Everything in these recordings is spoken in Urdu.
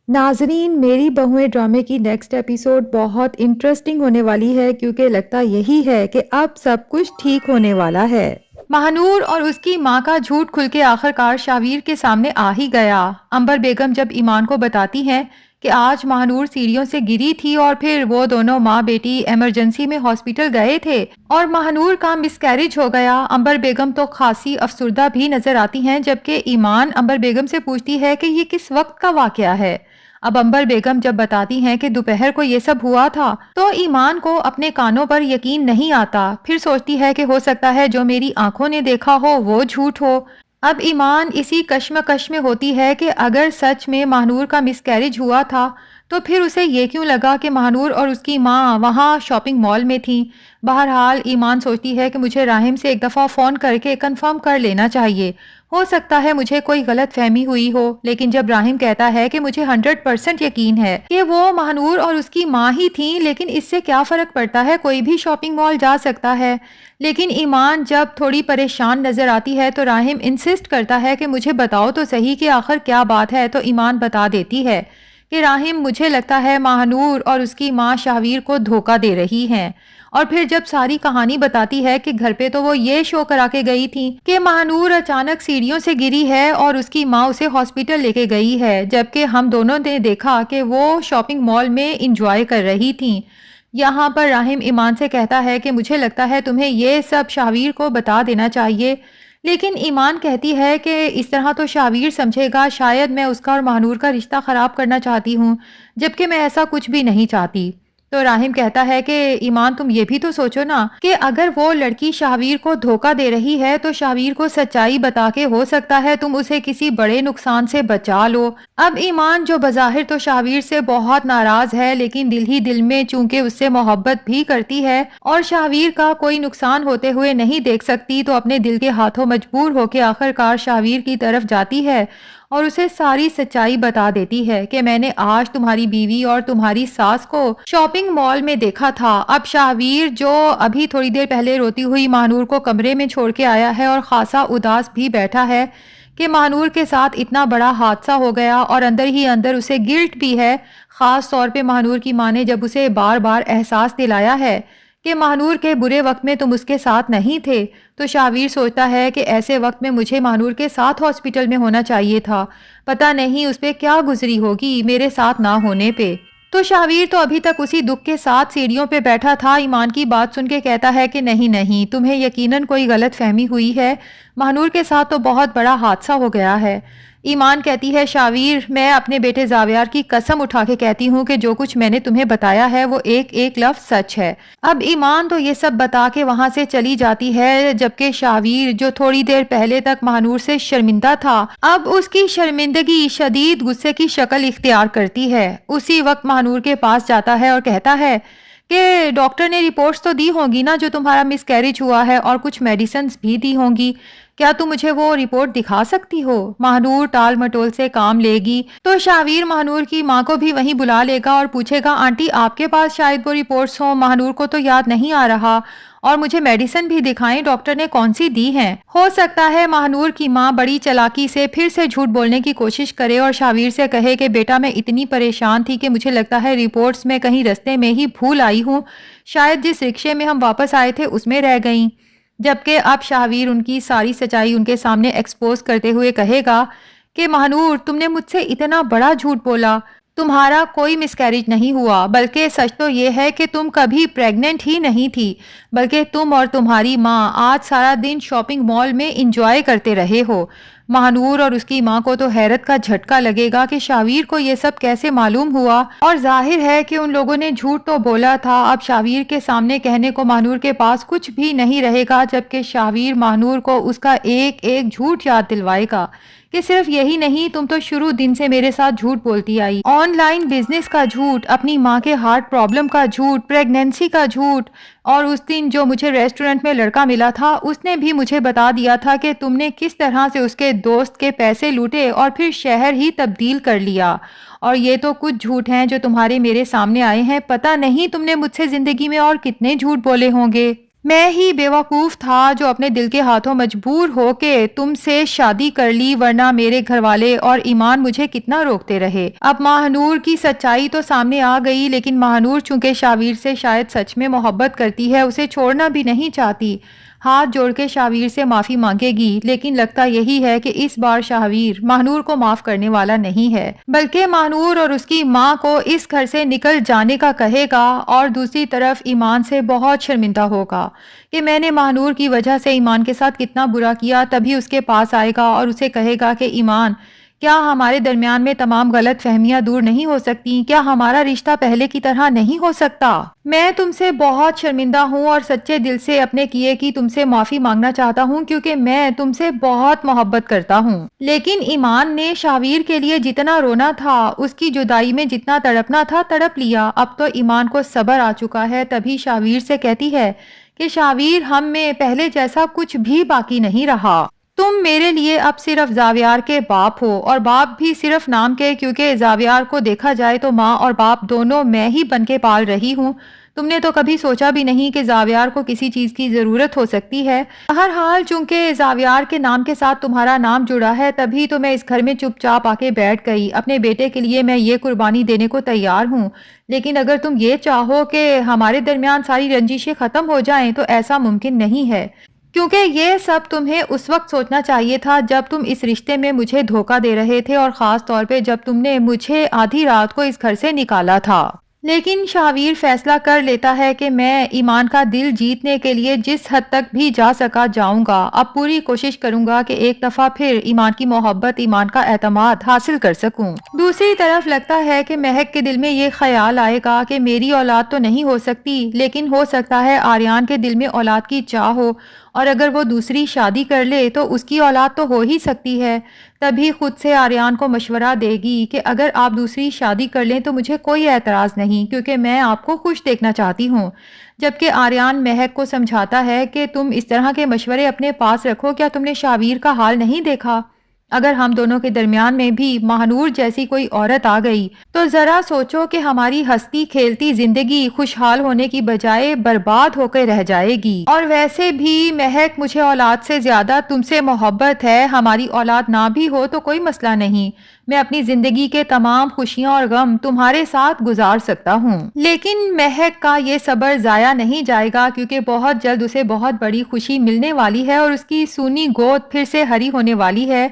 ناظرین، میری بہویں ڈرامے کی نیکسٹ ایپیسوڈ بہت انٹرسٹنگ ہونے والی ہے کیونکہ لگتا یہی ہے کہ اب سب کچھ ٹھیک ہونے والا ہے۔ مہنور اور اس کی ماں کا جھوٹ کھل کے آخرکار شاویر کے سامنے آ ہی گیا۔ عنبر بیگم جب ایمان کو بتاتی ہیں کہ آج مہنور سیڑھیوں سے گری تھی اور پھر وہ دونوں ماں بیٹی ایمرجنسی میں ہاسپٹل گئے تھے اور مہنور کا مسکیریج ہو گیا، عنبر بیگم تو خاصی افسردہ بھی نظر آتی ہیں، جبکہ ایمان عنبر بیگم سے پوچھتی ہے کہ یہ کس وقت کا واقعہ ہے۔ اب عنبر بیگم جب بتاتی ہیں کہ دوپہر کو یہ سب ہوا تھا تو ایمان کو اپنے کانوں پر یقین نہیں آتا، پھر سوچتی ہے کہ ہو سکتا ہے جو میری آنکھوں نے دیکھا ہو وہ جھوٹ ہو۔ اب ایمان اسی کشمکش میں ہوتی ہے کہ اگر سچ میں مہنور کا مسکیریج ہوا تھا تو پھر اسے یہ کیوں لگا کہ مہنور اور اس کی ماں وہاں شاپنگ مال میں تھیں۔ بہرحال ایمان سوچتی ہے کہ مجھے راحم سے ایک دفعہ فون کر کے کنفرم کر لینا چاہیے، ہو سکتا ہے مجھے کوئی غلط فہمی ہوئی ہو، لیکن جب راحم کہتا ہے کہ مجھے 100% یقین ہے کہ وہ مہنور اور اس کی ماں ہی تھیں، لیکن اس سے کیا فرق پڑتا ہے، کوئی بھی شاپنگ مال جا سکتا ہے۔ لیکن ایمان جب تھوڑی پریشان نظر آتی ہے تو راحم انسسٹ کرتا ہے کہ مجھے بتاؤ تو صحیح کہ آخر کیا بات ہے، تو ایمان بتا دیتی ہے کہ راحم مجھے لگتا ہے مہنور اور اس کی ماں شاویر کو دھوکہ دے رہی ہیں، اور پھر جب ساری کہانی بتاتی ہے کہ گھر پہ تو وہ یہ شو کرا کے گئی تھی کہ مہنور اچانک سیڑھیوں سے گری ہے اور اس کی ماں اسے ہاسپٹل لے کے گئی ہے، جبکہ ہم دونوں نے دیکھا کہ وہ شاپنگ مال میں انجوائے کر رہی تھیں۔ یہاں پر راحم ایمان سے کہتا ہے کہ مجھے لگتا ہے تمہیں یہ سب شاویر کو بتا دینا چاہیے، لیکن ایمان کہتی ہے کہ اس طرح تو شاویر سمجھے گا شاید میں اس کا اور مہنور کا رشتہ خراب کرنا چاہتی ہوں، جبکہ میں ایسا کچھ بھی نہیں چاہتی۔ تو راحم کہتا ہے کہ ایمان تم یہ بھی تو سوچو نا کہ اگر وہ لڑکی شاویر کو دھوکہ دے رہی ہے تو شاویر کو سچائی بتا کے ہو سکتا ہے تم اسے کسی بڑے نقصان سے بچا لو۔ اب ایمان جو بظاہر تو شاویر سے بہت ناراض ہے، لیکن دل ہی دل میں چونکہ اس سے محبت بھی کرتی ہے اور شاویر کا کوئی نقصان ہوتے ہوئے نہیں دیکھ سکتی، تو اپنے دل کے ہاتھوں مجبور ہو کے آخرکار شاویر کی طرف جاتی ہے اور اسے ساری سچائی بتا دیتی ہے کہ میں نے آج تمہاری بیوی اور تمہاری ساس کو شاپنگ مال میں دیکھا تھا۔ اب شاویر جو ابھی تھوڑی دیر پہلے روتی ہوئی مہنور کو کمرے میں چھوڑ کے آیا ہے اور خاصا اداس بھی بیٹھا ہے کہ مہنور کے ساتھ اتنا بڑا حادثہ ہو گیا، اور اندر ہی اندر اسے گلٹ بھی ہے، خاص طور پہ مہنور کی ماں نے جب اسے بار بار احساس دلایا ہے کہ مہنور کے برے وقت میں تم اس کے ساتھ نہیں تھے، تو شاویر سوچتا ہے کہ ایسے وقت میں مجھے مہنور کے ساتھ ہاسپٹل میں ہونا چاہیے تھا، پتہ نہیں اس پہ کیا گزری ہوگی میرے ساتھ نہ ہونے پہ۔ تو شاویر تو ابھی تک اسی دکھ کے ساتھ سیڑھیوں پہ بیٹھا تھا، ایمان کی بات سن کے کہتا ہے کہ نہیں تمہیں یقیناً کوئی غلط فہمی ہوئی ہے، مہنور کے ساتھ تو بہت بڑا حادثہ ہو گیا ہے۔ ایمان کہتی ہے شاویر میں اپنے بیٹے زاویار کی قسم اٹھا کے کہتی ہوں کہ جو کچھ میں نے تمہیں بتایا ہے وہ ایک ایک لفظ سچ ہے۔ اب ایمان تو یہ سب بتا کے وہاں سے چلی جاتی ہے، جبکہ شاویر جو تھوڑی دیر پہلے تک مہنور سے شرمندہ تھا اب اس کی شرمندگی شدید غصے کی شکل اختیار کرتی ہے۔ اسی وقت مہنور کے پاس جاتا ہے اور کہتا ہے کہ ڈاکٹر نے رپورٹس تو دی ہوں گی نا جو تمہارا مسکیریج ہوا ہے، اور کچھ میڈیسنز بھی دی ہوں گی، کیا تم مجھے وہ رپورٹ دکھا سکتی ہو؟ مہنور ٹال مٹول سے کام لے گی تو شاویر مہنور کی ماں کو بھی وہیں بلا لے گا اور پوچھے گا آنٹی آپ کے پاس شاید وہ رپورٹس ہوں، مہنور کو تو یاد نہیں آ رہا، اور مجھے میڈیسن بھی دکھائیں ڈاکٹر نے کون سی دی ہیں۔ ہو سکتا ہے مہنور کی ماں بڑی چالاکی سے پھر سے جھوٹ بولنے کی کوشش کرے اور شاویر سے کہے کہ بیٹا میں اتنی پریشان تھی کہ مجھے لگتا ہے رپورٹس میں کہیں رستے میں ہی بھول آئی ہوں، شاید جس رکشے میں ہم واپس آئے تھے اس میں رہ گئیں۔ جبکہ اب شاویر ان کی ساری سچائی ان کے سامنے ایکسپوز کرتے ہوئے کہے گا کہ مہنور تم نے مجھ سے اتنا بڑا جھوٹ بولا، تمہارا کوئی مسکیریج نہیں ہوا، بلکہ سچ تو یہ ہے کہ تم کبھی پریگننٹ ہی نہیں تھی، بلکہ تم اور تمہاری ماں آج سارا دن شاپنگ مال میں انجوائے کرتے رہے ہو۔ مہنور اور اس کی ماں کو تو حیرت کا جھٹکا لگے گا کہ شاویر کو یہ سب کیسے معلوم ہوا، اور ظاہر ہے کہ ان لوگوں نے جھوٹ تو بولا تھا۔ اب شاویر کے سامنے کہنے کو مہنور کے پاس کچھ بھی نہیں رہے گا، جبکہ شاویر مہنور کو اس کا ایک ایک جھوٹ یاد دلوائے گا کہ صرف یہی نہیں تم تو شروع دن سے میرے ساتھ جھوٹ بولتی آئی، آن لائن بزنس کا جھوٹ، اپنی ماں کے ہارٹ پرابلم کا جھوٹ، پریگنینسی کا جھوٹ، اور اس دن جو مجھے ریسٹورنٹ میں لڑکا ملا تھا اس نے بھی مجھے بتا دیا تھا کہ تم نے کس طرح سے اس کے دوست کے پیسے لوٹے اور پھر شہر ہی تبدیل کر لیا، اور یہ تو کچھ جھوٹ ہیں جو تمہارے میرے سامنے آئے ہیں، پتہ نہیں تم نے مجھ سے زندگی میں اور کتنے جھوٹ بولے ہوں گے۔ میں ہی بیوقوف تھا جو اپنے دل کے ہاتھوں مجبور ہو کے تم سے شادی کر لی، ورنہ میرے گھر والے اور ایمان مجھے کتنا روکتے رہے۔ اب ماہنور کی سچائی تو سامنے آ گئی، لیکن ماہنور چونکہ شاویر سے شاید سچ میں محبت کرتی ہے، اسے چھوڑنا بھی نہیں چاہتی۔ ہاتھ جوڑ کے شاویر سے معافی مانگے گی، لیکن لگتا یہی ہے کہ اس بار شاویر ماہنور کو معاف کرنے والا نہیں ہے، بلکہ ماہنور اور اس کی ماں کو اس گھر سے نکل جانے کا کہے گا، اور دوسری طرف ایمان سے بہت شرمندہ ہوگا کہ میں نے ماہنور کی وجہ سے ایمان کے ساتھ کتنا برا کیا۔ تبھی اس کے پاس آئے گا اور اسے کہے گا کہ ایمان، کیا ہمارے درمیان میں تمام غلط فہمیاں دور نہیں ہو سکتی؟ کیا ہمارا رشتہ پہلے کی طرح نہیں ہو سکتا؟ میں تم سے بہت شرمندہ ہوں اور سچے دل سے اپنے کیے کی تم سے معافی مانگنا چاہتا ہوں، کیونکہ میں تم سے بہت محبت کرتا ہوں۔ لیکن ایمان نے شاویر کے لیے جتنا رونا تھا، اس کی جدائی میں جتنا تڑپنا تھا، تڑپ لیا۔ اب تو ایمان کو صبر آ چکا ہے، تبھی شاویر سے کہتی ہے کہ شاویر، ہم میں پہلے جیسا کچھ بھی باقی نہیں رہا۔ تم میرے لیے اب صرف زاویار کے باپ ہو، اور باپ بھی صرف نام کے، کیونکہ زاویار کو دیکھا جائے تو ماں اور باپ دونوں میں ہی بن کے پال رہی ہوں۔ تم نے تو کبھی سوچا بھی نہیں کہ زاویار کو کسی چیز کی ضرورت ہو سکتی ہے۔ بہرحال چونکہ زاویار کے نام کے ساتھ تمہارا نام جڑا ہے، تبھی تو میں اس گھر میں چپ چاپ آ کے بیٹھ گئی۔ اپنے بیٹے کے لیے میں یہ قربانی دینے کو تیار ہوں، لیکن اگر تم یہ چاہو کہ ہمارے درمیان ساری رنجشیں ختم ہو جائیں تو ایسا ممکن نہیں ہے، کیونکہ یہ سب تمہیں اس وقت سوچنا چاہیے تھا جب تم اس رشتے میں مجھے دھوکہ دے رہے تھے، اور خاص طور پہ جب تم نے مجھے آدھی رات کو اس گھر سے نکالا تھا۔ لیکن شاویر فیصلہ کر لیتا ہے کہ میں ایمان کا دل جیتنے کے لیے جس حد تک بھی جا سکا جاؤں گا۔ اب پوری کوشش کروں گا کہ ایک دفعہ پھر ایمان کی محبت، ایمان کا اعتماد حاصل کر سکوں۔ دوسری طرف لگتا ہے کہ مہک کے دل میں یہ خیال آئے گا کہ میری اولاد تو نہیں ہو سکتی، لیکن ہو سکتا ہے آریان کے دل میں اولاد کی چاہ ہو، اور اگر وہ دوسری شادی کر لے تو اس کی اولاد تو ہو ہی سکتی ہے۔ تبھی خود سے آریان کو مشورہ دے گی کہ اگر آپ دوسری شادی کر لیں تو مجھے کوئی اعتراض نہیں، کیونکہ میں آپ کو خوش دیکھنا چاہتی ہوں۔ جبکہ آریان مہک کو سمجھاتا ہے کہ تم اس طرح کے مشورے اپنے پاس رکھو، کیا تم نے شاویر کا حال نہیں دیکھا؟ اگر ہم دونوں کے درمیان میں بھی ماہنور جیسی کوئی عورت آ گئی تو ذرا سوچو کہ ہماری ہستی کھیلتی زندگی خوشحال ہونے کی بجائے برباد ہو کے رہ جائے گی۔ اور ویسے بھی مہک، مجھے اولاد سے زیادہ تم سے محبت ہے۔ ہماری اولاد نہ بھی ہو تو کوئی مسئلہ نہیں، میں اپنی زندگی کے تمام خوشیاں اور غم تمہارے ساتھ گزار سکتا ہوں۔ لیکن مہک کا یہ صبر ضائع نہیں جائے گا، کیونکہ بہت جلد اسے بہت بڑی خوشی ملنے والی ہے، اور اس کی سونی گود پھر سے ہری ہونے والی ہے،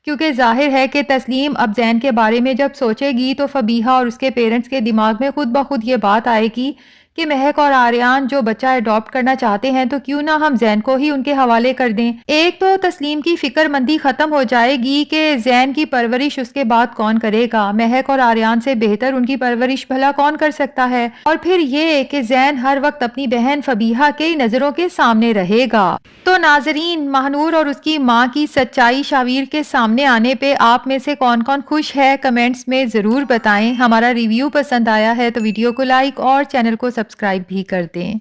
کیونکہ ظاہر ہے کہ تسلیم اب زین کے بارے میں جب سوچے گی تو فبیہہ اور اس کے پیرنٹس کے دماغ میں خود بخود یہ بات آئے گی کہ مہک اور آریان جو بچہ اڈاپٹ کرنا چاہتے ہیں تو کیوں نہ ہم زین کو ہی ان کے حوالے کر دیں۔ ایک تو تسلیم کی فکر مندی ختم ہو جائے گی کہ زین کی پرورش اس کے بعد کون کرے گا، مہک اور آریان سے بہتر ان کی پرورش بھلا کون کر سکتا ہے، اور پھر یہ کہ زین ہر وقت اپنی بہن فبیہہ کے نظروں کے سامنے رہے گا۔ تو ناظرین، ماہنور اور اس کی ماں کی سچائی شاویر کے سامنے آنے پہ آپ میں سے کون کون خوش ہے، کمنٹس میں ضرور بتائیں۔ ہمارا ریویو پسند آیا ہے تو ویڈیو کو لائک اور چینل کو سبسکرائب بھی کر دیں۔